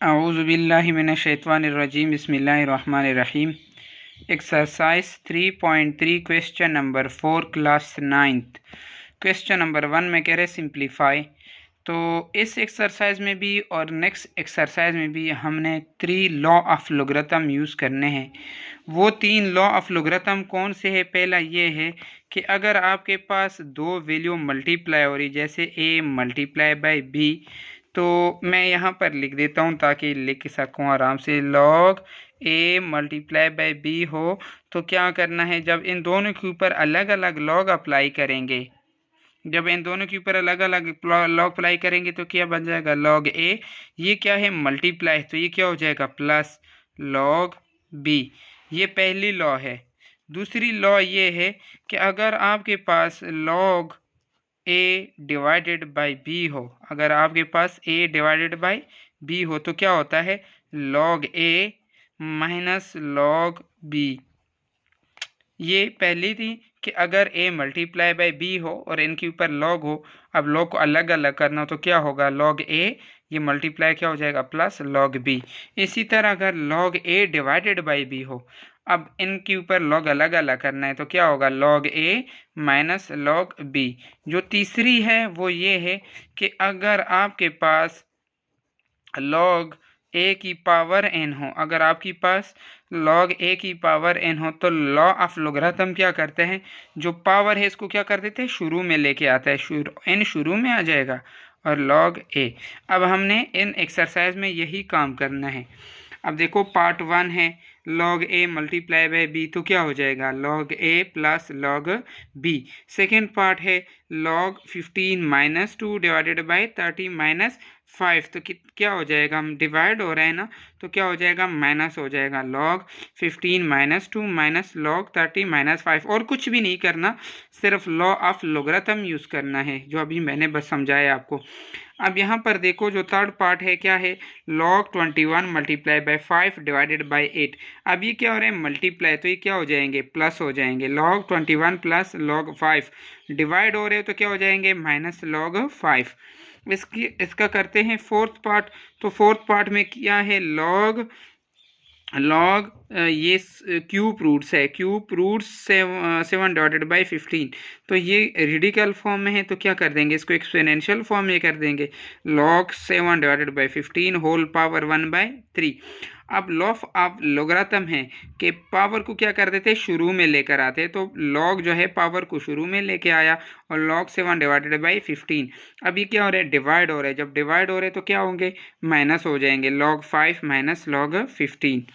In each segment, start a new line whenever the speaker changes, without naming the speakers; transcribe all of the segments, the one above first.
औज़ुबिल्लाहि मिनश्शैतानिर्रजीम बिस्मिल्लाहिर्रहमानिर्रहीम। Exercise 3.3 question number 4 class 9th। Question number 1 में कह रहे सिंप्लीफाई। तो इस एक्सरसाइज में भी और नेक्स्ट एक्सरसाइज में भी हमने 3 लॉ ऑफ लोगरिथम यूज़ करने हैं। वो 3 लॉ ऑफ लोगरिथम कौन से है? पहला ये है कि अगर आपके पास दो वैल्यू मल्टीप्लाई हो रही, जैसे a मल्टीप्लाई बाई b, तो मैं यहाँ पर लिख देता हूँ ताकि लिख सकूँ आराम से। Log a multiply by b हो तो क्या करना है, जब इन दोनों के ऊपर अलग अलग लॉग अप्लाई करेंगे, जब इन दोनों के ऊपर अलग अलग लॉग अप्लाई करेंगे तो क्या बन जाएगा? Log a। ये क्या है? मल्टीप्लाई, तो ये क्या हो जाएगा? Plus log b। ये पहली लॉ है। दूसरी लॉ ये है कि अगर आपके पास log a divided by b हो, अगर आपके पास a डिवाइडेड बाई b हो तो क्या होता है? log a minus log b। ये पहली थी कि अगर a मल्टीप्लाई बाई b हो और इनके ऊपर log हो, अब log को अलग अलग करना हो तो क्या होगा? log a, ये मल्टीप्लाई क्या हो जाएगा? Plus log b। इसी तरह अगर log a divided by b हो, अब इनके ऊपर log अलग अलग करना है तो क्या होगा? log a minus log b। जो तीसरी है वो ये है कि अगर आपके पास log a की पावर n हो, अगर आपके पास log a की पावर n हो तो लॉ ऑफ लोगरिथम क्या करते हैं? जो पावर है इसको क्या कर देते हैं? शुरू में लेके आता है, n शुरू में आ जाएगा और log a। अब हमने इन एक्सरसाइज में यही काम करना है। अब देखो पार्ट 1 है log a multiply by b, तो क्या हो जाएगा? log a plus log b। Second part है log 15 minus 2 divided by 30 minus 5, तो क्या हो जाएगा? हम डिवाइड हो रहे हैं ना, तो क्या हो जाएगा? माइनस हो जाएगा। log 15 minus 2 minus log 30 minus 5। और कुछ भी नहीं करना, सिर्फ लॉ ऑफ लोगरिथम यूज़ करना है जो अभी मैंने बस समझाया आपको। अब यहाँ पर देखो जो थर्ड पार्ट है क्या है? log 21 multiply by 5 divided by 8। अब ये क्या हो रहा है? मल्टीप्लाई, तो ये क्या हो जाएंगे? प्लस हो जाएंगे। log 21 प्लस log 5 डिवाइड हो रहे हो तो क्या हो जाएंगे? Minus log 5। इसका करते हैं फोर्थ पार्ट। तो फोर्थ पार्ट में क्या है? log ये क्यूब रूट्स है, क्यूब रूट्स 7 डिवाइडेड बाई 15, तो ये रेडिकल फॉर्म में है तो क्या कर देंगे? इसको एक्सपोनेंशियल फॉर्म में कर देंगे। log 7 divided by 15 whole power 1/3। अब लॉ ऑफ लोगरिथम है कि पावर को क्या कर देते? शुरू में लेकर आते, तो log जो है पावर को शुरू में लेके आया और log 7 डिवाइडेड बाई 15। अब ये क्या हो रहा है? डिवाइड हो रहा है। जब डिवाइड हो रहे हैं तो क्या होंगे? माइनस हो जाएंगे। log 5 minus log 15।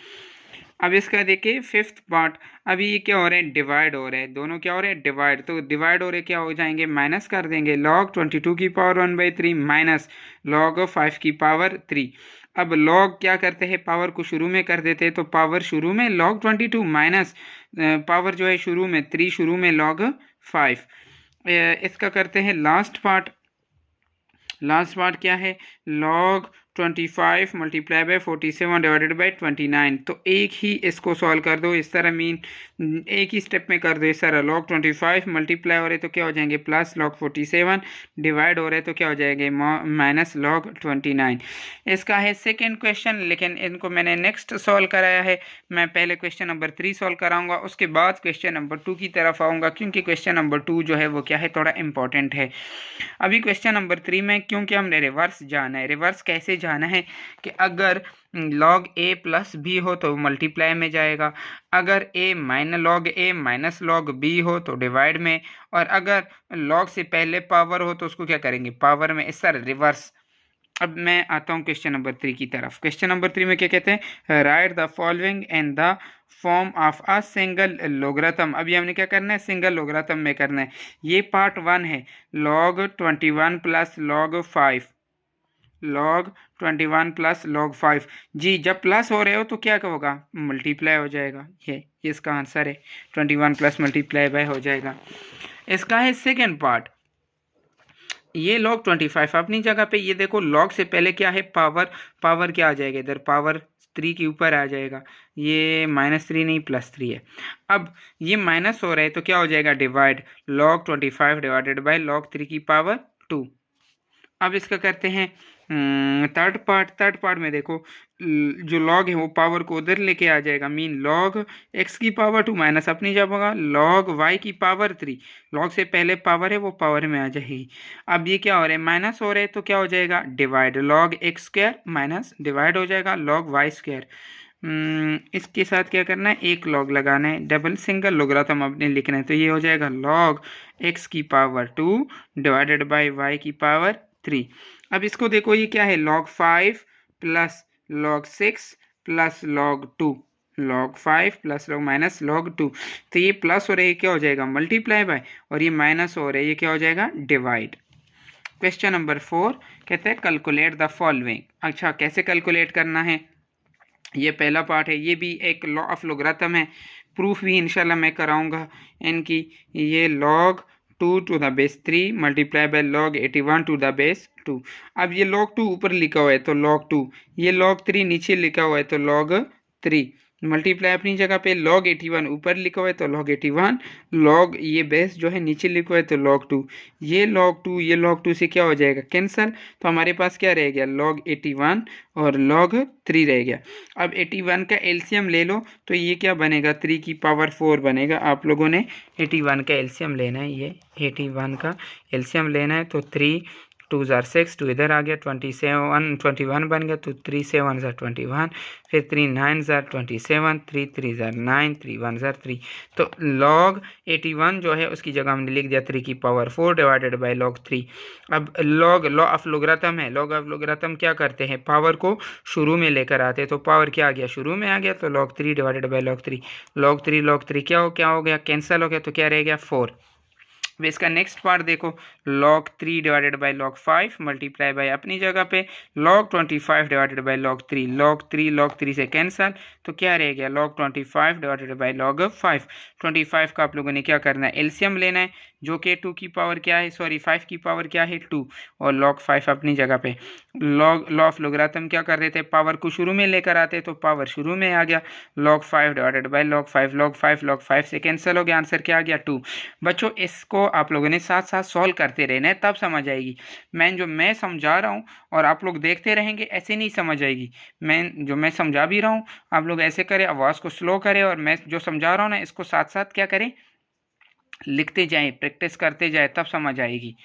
अब इसका देखिए फिफ्थ पार्ट। अभी ये क्या हो रहा है? डिवाइड हो रहे हैं, दोनों क्या हो रहे हैं? डिवाइड, तो डिवाइड हो रहे क्या हो जाएंगे? माइनस कर देंगे। log 22 की पावर 1/3 माइनस log 5 की पावर 3। अब log क्या करते हैं? पावर को शुरू में कर देते हैं, तो पावर शुरू में log 22 माइनस पावर जो है शुरू में 3, शुरू में log 5। इसका करते हैं लास्ट पार्ट। लास्ट पार्ट क्या है? log 25 multiply by 47 divided by 29। तो एक ही इसको सॉल्व कर दो इस तरह, एक ही स्टेप में कर दो इस तरह। log 25 मल्टीप्लाई हो रहे तो क्या हो जाएंगे? प्लस log 47 डिवाइड हो रहे तो क्या हो जाएंगे? Minus log 29। इसका है सेकेंड क्वेश्चन, लेकिन इनको मैंने नेक्स्ट सॉल्व कराया है। मैं पहले क्वेश्चन नंबर 3 सॉल्व कराऊंगा, उसके बाद क्वेश्चन नंबर 2 की तरफ आऊँगा, क्योंकि क्वेश्चन नंबर 2 जो है वो क्या है? थोड़ा इंपॉर्टेंट है। अभी क्वेश्चन नंबर 3 में क्योंकि हमने रिवर्स जाना है। रिवर्स कैसे जाना है कि अगर log a प्लस b हो तो मल्टीप्लाई में जाएगा, अगर a minus log a minus log b हो तो डिवाइड में, और अगर log से पहले पावर हो तो उसको क्या करेंगे? पावर में। इस तरह रिवर्स। अब मैं आता हूँ क्वेश्चन नंबर 3 की तरफ। क्वेश्चन नंबर 3 में क्या कहते हैं? Right the following in the form of a single logarithm. अभी हमने क्या करना है? सिंगल लोगरिथम में करना है। ये पार्ट 1 है। log 21 plus log 5, log 21 plus log 5। जी जब प्लस हो रहे हो तो क्या होगा? मल्टीप्लाई हो जाएगा। ये इसका आंसर है। 21 प्लस मल्टीप्लाई बाय हो जाएगा। इसका है सेकेंड पार्ट। ये log 25 अपनी जगह पे, ये देखो log से पहले क्या है? पावर। पावर क्या आ जाएगा इधर? पावर 3 के ऊपर आ जाएगा। ये -3 नहीं +3 है। अब ये माइनस हो रहा है तो क्या हो जाएगा? Divide. log 25 divided by log 3 की पावर 2। अब इसका करते हैं थर्ड पार्ट में देखो जो लॉग है वो पावर को उधर लेके आ जाएगा, मीन लॉग एक्स की पावर 2 माइनस अपनी जब होगा लॉग वाई की पावर 3, लॉग से पहले पावर है वो पावर में आ जाएगी। अब ये क्या हो रहा है, माइनस हो रहा है तो क्या हो जाएगा, divide log x square minus divide हो जाएगा लॉग वाई स्क्वायर। इसके साथ क्या करना है, एक लॉग लगाना है, डबल सिंगल लोगरिथम अपने लिखना है, तो ये हो जाएगा लॉग एक्स की पावर 2 डिवाइडेड बाई वाई की पावर 3। अब इसको देखो ये क्या है, log 5 plus log 6 plus log 2, log 5 plus log minus log 2, तो ये प्लस हो रहा है क्या हो जाएगा मल्टीप्लाई बाय, और ये माइनस हो रहा है ये क्या हो जाएगा डिवाइड। क्वेश्चन नंबर 4 कहते हैं कैलकुलेट द फॉलोइंग। अच्छा कैसे कैलकुलेट करना है, ये पहला पार्ट है, ये भी एक लॉ ऑफ लोगरिथम है, प्रूफ भी इंशाल्लाह मैं कराऊंगा इनकी। ये log 2 to the base 3 multiply by log 81 to the base 2। अब ये log 2 ऊपर लिखा हुआ है तो log 2, ये log 3 नीचे लिखा हुआ है तो log 3, मल्टीप्लाई अपनी जगह पे log 81 ऊपर लिखा हुआ है तो log 81, log ये बेस जो है नीचे लिखा हुआ है तो log 2, ये log 2 ये log 2 से क्या हो जाएगा कैंसल, तो हमारे पास क्या रह गया log 81 और log 3 रह गया। अब 81 का एलसीएम ले लो तो ये क्या बनेगा 3 की पावर 4 बनेगा। आप लोगों ने 81 का एलसीएम लेना है, ये 81 का एलसीएम लेना है तो 3 2 ज़ार 6, 2 इधर आ गया 21 बन गया तो 3 7 ज़ार 21, फिर 3 9 ज़ार 27, 3 3 ज़ार 9, 3 1 ज़ार 3, तो log 81 जो है उसकी जगह हमने लिख दिया 3 की पावर 4 डिवाइडेड बाय log 3। अब लॉ ऑफ लोगरिथम है, लॉग ऑफ लोगरिथम क्या करते हैं, पावर को शुरू में लेकर आते हैं, तो पावर क्या आ गया शुरू में आ गया तो log 3 divided by log 3, log 3 क्या हो गया कैंसिल हो गया, तो क्या रह गया 4। अब इसका नेक्स्ट पार्ट देखो, log 3 divided by log 5 multiply by अपनी जगह पे log 25 divided by log 3, log 3 से कैंसल, तो क्या रह गया log 25 डिवाइडेड बाय log 5। 25 का आप लोगों ने क्या करना है एलसीएम लेना है, जो कि 2 की पावर क्या है, सॉरी 5 की पावर क्या है 2, और log 5 अपनी जगह पे। लॉ ऑफ लोगरिथम क्या कर रहे थे, पावर को शुरू में लेकर आते तो पावर शुरू में आ गया, log 5 divided by log 5, log 5 से कैंसिल हो गया, आंसर क्या आ गया 2। बच्चों इसको आप लोगों ने साथ साथ सॉल्व करते रहना है तब समझ आएगी। मैं समझा रहा हूँ और आप लोग देखते रहेंगे ऐसे नहीं समझ आएगी। मैं समझा भी रहा हूँ, आप लोग ऐसे करें, आवाज़ को स्लो करें, और मैं जो समझा रहा हूँ ना इसको साथ साथ क्या करें लिखते जाएं, प्रैक्टिस करते जाएं, तब समझ आएगी।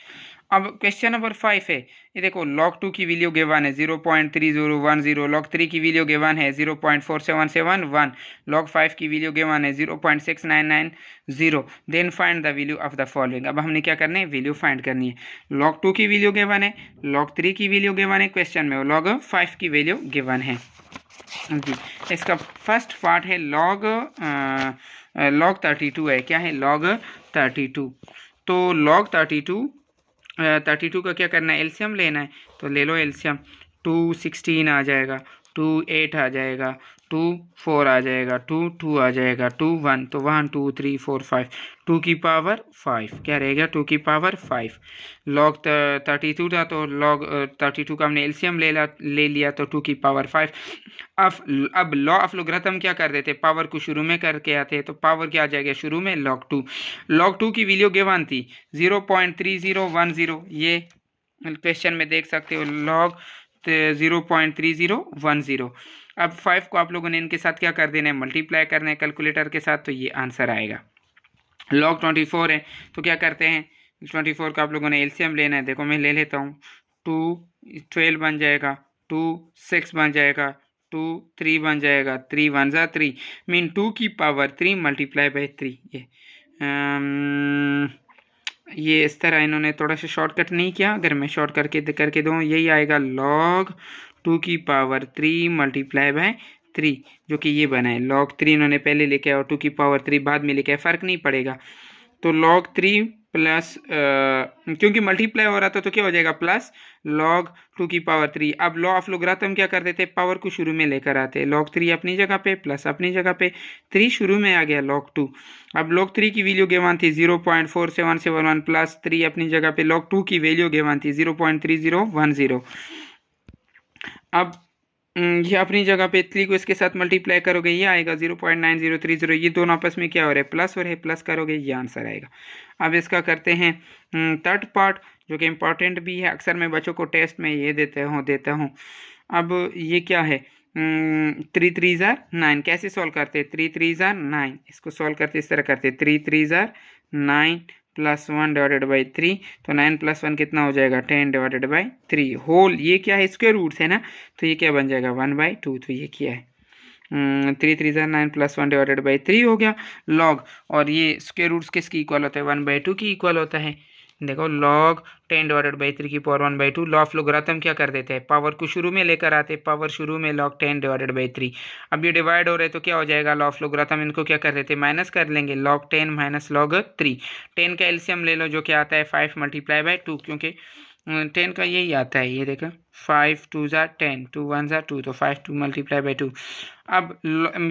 अब क्वेश्चन नंबर 5 है, ये देखो log 2 की वैल्यू गिवन है 0.3010, log 3 की वैल्यू गिवन है 0.4771, log 5 की वैल्यू गिवन है 0.6990, then find the value of the following. अब हमने क्या करना है वैल्यू फाइंड करनी है। log 2 की वैल्यू गिवन है, log 3 की वैल्यू गिवन है क्वेश्चन में, log 5 की वैल्यू गिवन है जी। इसका फर्स्ट पार्ट है log 32 है, क्या है log 32, तो log 32 का क्या करना है एलसीएम लेना है, तो ले लो एलसीएम, 2 16 आ जाएगा, 2 8 आ जाएगा, 2 4 आ जाएगा, 2 2 आ जाएगा, 2 1, तो 1 2 3 4 5, 2 की पावर 5 क्या रहेगा 2 की पावर 5। log 32 था तो log 32 का हमने एलसीएम ले लिया तो 2 की पावर 5। अब लॉ ऑफ लोगरिथम क्या कर देते, पावर को शुरू में करके आते तो पावर क्या आ जाएगा शुरू में log 2 की वैल्यू गिवन थी 0.3010, ये क्वेश्चन में देख सकते हो log 0.3010। अब 5 को आप लोगों ने इनके साथ क्या कर देना है मल्टीप्लाई करना है कैलकुलेटर के साथ, तो ये आंसर आएगा। log 24 है तो क्या करते हैं 24 का आप लोगों ने एलसीएम लेना है, देखो मैं ले लेता हूँ, 2 12 बन जाएगा, 2 6 बन जाएगा, 2 3 बन जाएगा, 3 1 ज़ा 3, मीन 2 की पावर 3 मल्टीप्लाई बाय 3। ये इस तरह इन्होंने थोड़ा सा शॉर्टकट नहीं किया, अगर मैं शॉर्ट करके दूँ यही आएगा log 2 की पावर 3 मल्टीप्लाई बाय 3, जो कि ये बना है log 3 इन्होंने पहले लेके और 2 की पावर 3 बाद में लेके, फ़र्क नहीं पड़ेगा, तो log 3 प्लस क्योंकि मल्टीप्लाई हो रहा था तो क्या हो जाएगा प्लस log 2 की पावर 3। अब लॉ ऑफ लोगरिथम क्या कर देते पावर को शुरू में लेकर आते, log 3 अपनी जगह पे प्लस अपनी जगह पे, 3 शुरू में आ गया log 2। अब log 3 की वैल्यू गिवन थी 0.4771 प्लस 3 अपनी जगह पे, log 2 की वैल्यू गिवन थी 0.3010। अब ये अपनी जगह पे 3 को इसके साथ मल्टीप्लाई करोगे ये आएगा 0.9030। ये दोनों आपस में क्या हो रहा है, प्लस हो रहे हैं, प्लस करोगे ये आंसर आएगा। अब इसका करते हैं थर्ड पार्ट, जो कि इम्पोर्टेंट भी है, अक्सर मैं बच्चों को टेस्ट में ये देता हूँ। अब ये क्या है, 3 3 ज़ार 9, कैसे सॉल्व करते हैं, 3 3 ज़ार 9, इसको सॉल्व करते इस तरह करते 3 3 ज़ार 9 प्लस 1 डिवाइडेड बाई 3, तो 9 प्लस 1 कितना हो जाएगा, 10 डिवाइडेड बाई 3 होल, ये क्या है, स्क्वायर रूट्स है ना, तो ये क्या बन जाएगा 1/2। तो ये क्या है, 3 3 ज़ार 9 प्लस 1 डिवाइडेड बाई 3 हो गया लॉग, और ये स्क्वायर रूट्स किसकी इक्वल होता है, 1/2 की इक्वल होता है। देखो लॉग 10 डिवाइडेड बाई 3 की पावर 1/2। लॉ ऑफ लोगरिथम क्या कर देते हैं, पावर को शुरू में लेकर आते हैं, पावर शुरू में लॉग 10 डिवाइडेड बाई 3। अब ये डिवाइड हो रहे तो क्या हो जाएगा, लॉ ऑफ लोगरिथम इनको क्या कर देते हैं, माइनस कर लेंगे, लॉग 10 माइनस लॉग 3। 10 का एलसीएम ले लो, जो क्या आता है 5 मल्टीप्लाई बाई 2, क्योंकि 10 का यही आता है, ये देखो 5 2 ज़ार 10, 2 1 ज़ार 2, तो 5 2 मल्टीप्लाई बाई 2। अब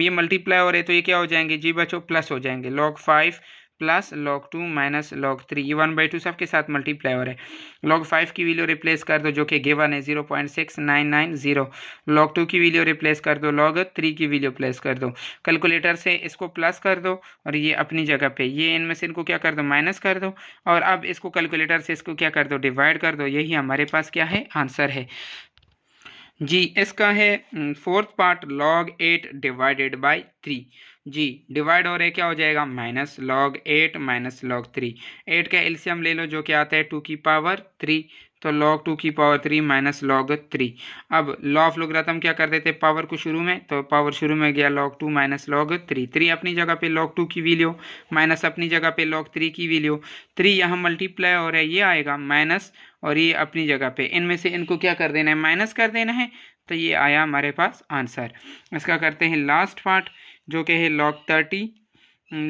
ये मल्टीप्लाई हो रहे तो ये क्या हो जाएंगे जी बच्चों, प्लस हो जाएंगे, log 5 plus log 2 minus log 3, ये 1/2 सबके साथ मल्टीप्लाई हो रहा है। log 5 की वैल्यू रिप्लेस कर दो, जो कि गिवन है 0.6990। log 2 की वैल्यू रिप्लेस कर दो, log 3 की वैल्यू प्लेस कर दो, कैलकुलेटर से इसको प्लस कर दो, और ये अपनी जगह पे ये इनमें से इनको क्या कर दो, माइनस कर दो, और अब इसको कैलकुलेटर से इसको क्या कर दो, डिवाइड कर दो। यही हमारे पास क्या है, आंसर है जी। इसका है fourth part, log 8 divided by 3। जी डिवाइड हो रहे क्या हो जाएगा, माइनस log 8 माइनस log 3। 8 का एलसीएम ले लो, जो कि आता है 2 की पावर 3, तो log 2 की पावर 3 माइनस log 3। अब लॉ ऑफ लोगरिथम क्या कर देते, पावर को शुरू में, तो पावर शुरू में गया log 2 माइनस log 3। 3 अपनी जगह पे log 2 की वैल्यू, माइनस अपनी जगह पे log 3 की वैल्यू। 3 यहाँ मल्टीप्लाई हो रहा है, ये आएगा माइनस, और ये अपनी जगह पे इनमें से इनको क्या कर देना है, माइनस कर देना है, तो ये आया हमारे पास आंसर। इसका करते हैं लास्ट पार्ट, जो कि है log 30।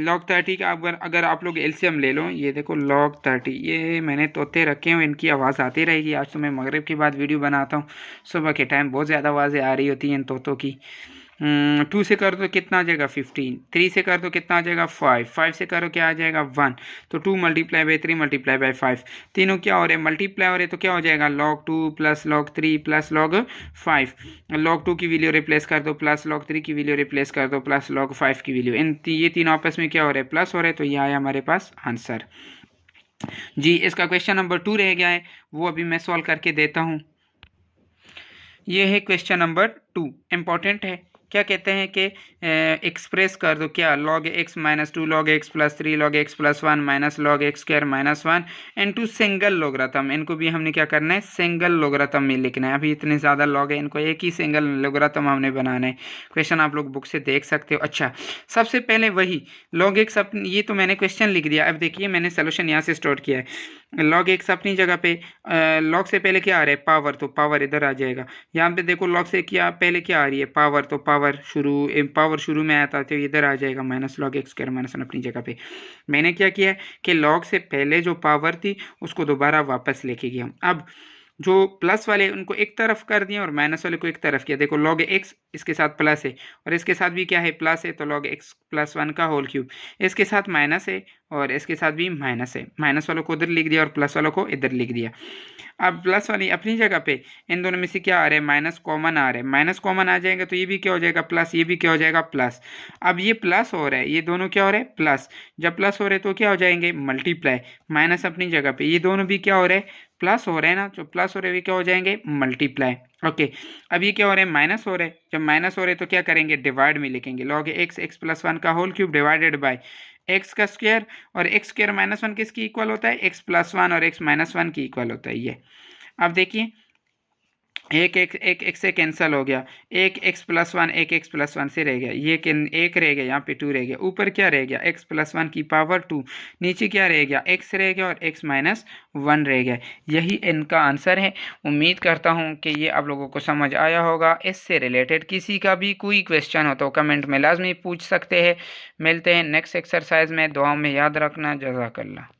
log 30 का अगर आप लोग एलसीएम ले लो, ये देखो log 30, ये मैंने तोते रखे हुए, इनकी आवाज़ आती रहेगी। आज तो मैं मगरिब के बाद वीडियो बनाता हूँ, सुबह के टाइम बहुत ज़्यादा आवाज़ें आ रही होती हैं इन तोतों की। 2 से कर दो कितना आ जाएगा 15, 3 से कर दो कितना आ जाएगा 5, 5 से करो क्या आ जाएगा 1, तो 2 मल्टीप्लाई बाई 3 मल्टीप्लाई बाई 5, तीनों क्या हो रहे हैं, मल्टीप्लाई हो रहे, तो क्या हो जाएगा log 2 plus log 3 plus log 5। log 2 की वैल्यू रिप्लेस कर दो, प्लस log 3 की वैल्यू रिप्लेस कर दो, प्लस log 5 की वैल्यू, ये तीनों आपस में क्या हो रहे हैं, प्लस हो रहे हैं, तो ये आया हमारे पास आंसर जी। इसका क्वेश्चन नंबर 2 रह गया है, वो अभी मैं सॉल्व करके देता हूँ। ये है क्वेश्चन नंबर 2, इम्पॉर्टेंट है। क्या कहते हैं कि एक्सप्रेस कर दो क्या, log x minus 2 log x plus 3 log x plus 1 minus log x square minus 1 into single logarithm. इनको भी हमने क्या करना है, सिंगल लोगरिथम में लिखना है। अभी इतने ज़्यादा log है, इनको एक ही सिंगल लोगरिथम हमने बनाना है। क्वेश्चन आप लोग बुक से देख सकते हो। अच्छा, सबसे पहले वही log x ये तो मैंने क्वेश्चन लिख दिया। अब देखिए मैंने सोल्यूशन यहाँ से स्टार्ट किया है। log x अपनी जगह पे log से पहले क्या आ रहा है, पावर, तो पावर इधर आ जाएगा। यहाँ पे देखो log से क्या पहले क्या आ रही है, पावर, तो पावर शुरू में आता है, तो इधर आ जाएगा minus log x square minus 1 अपनी जगह पे। मैंने क्या किया है कि log से पहले जो पावर थी उसको दोबारा वापस लेके गया। अब जो प्लस वाले उनको एक तरफ कर दिया और माइनस वाले को एक तरफ किया। देखो log x इसके साथ प्लस है और इसके साथ भी क्या है, प्लस है, तो log x प्लस 1 का होल क्यूब। इसके साथ माइनस है और इसके साथ भी माइनस है, माइनस वालों को उधर लिख दिया और प्लस वालों को इधर लिख दिया। अब प्लस वाली अपनी जगह पे, इन दोनों में से क्या आ रहा है, माइनस कॉमन आ रहा है, माइनस कॉमन आ जाएगा तो ये भी क्या हो जाएगा प्लस, ये भी क्या हो जाएगा प्लस। अब ये प्लस हो रहा है, ये दोनों क्या हो रहा है प्लस, जब प्लस हो रहे तो क्या हो जाएंगे मल्टीप्लाई, माइनस अपनी जगह पे, ये दोनों भी क्या हो रहे हैं प्लस हो रहे हैं ना, जो प्लस हो रहे हैं क्या हो जाएंगे मल्टीप्लाई। ओके, अब ये क्या हो रहे हैं माइनस हो रहे हैं, जब माइनस हो रहे हैं तो क्या करेंगे डिवाइड में लिखेंगे, log x x प्लस 1 का whole cube divided by X का स्क्वायर, और एक्स स्क्वायर माइनस 1 किसकी इक्वल होता है, एक्स प्लस 1 और एक्स माइनस 1 की इक्वल होता है ये। अब देखिए एक से कैंसिल हो गया, एक एक्स प्लस 1 एक एक्स प्लस 1 से रह गया, ये एक रह गया, यहाँ पे 2 रह गया, ऊपर क्या रह गया एक्स प्लस 1 की पावर 2, नीचे क्या रह गया एक्स रह गया और एक्स माइनस 1 रह गया। यही इनका आंसर है। उम्मीद करता हूँ कि ये आप लोगों को समझ आया होगा। इससे रिलेटेड किसी का भी कोई क्वेश्चन हो तो कमेंट में लाजमी पूछ सकते हैं। मिलते हैं नेक्स्ट एक्सरसाइज में, दुआ में याद रखना। जज़ाकल्लाह।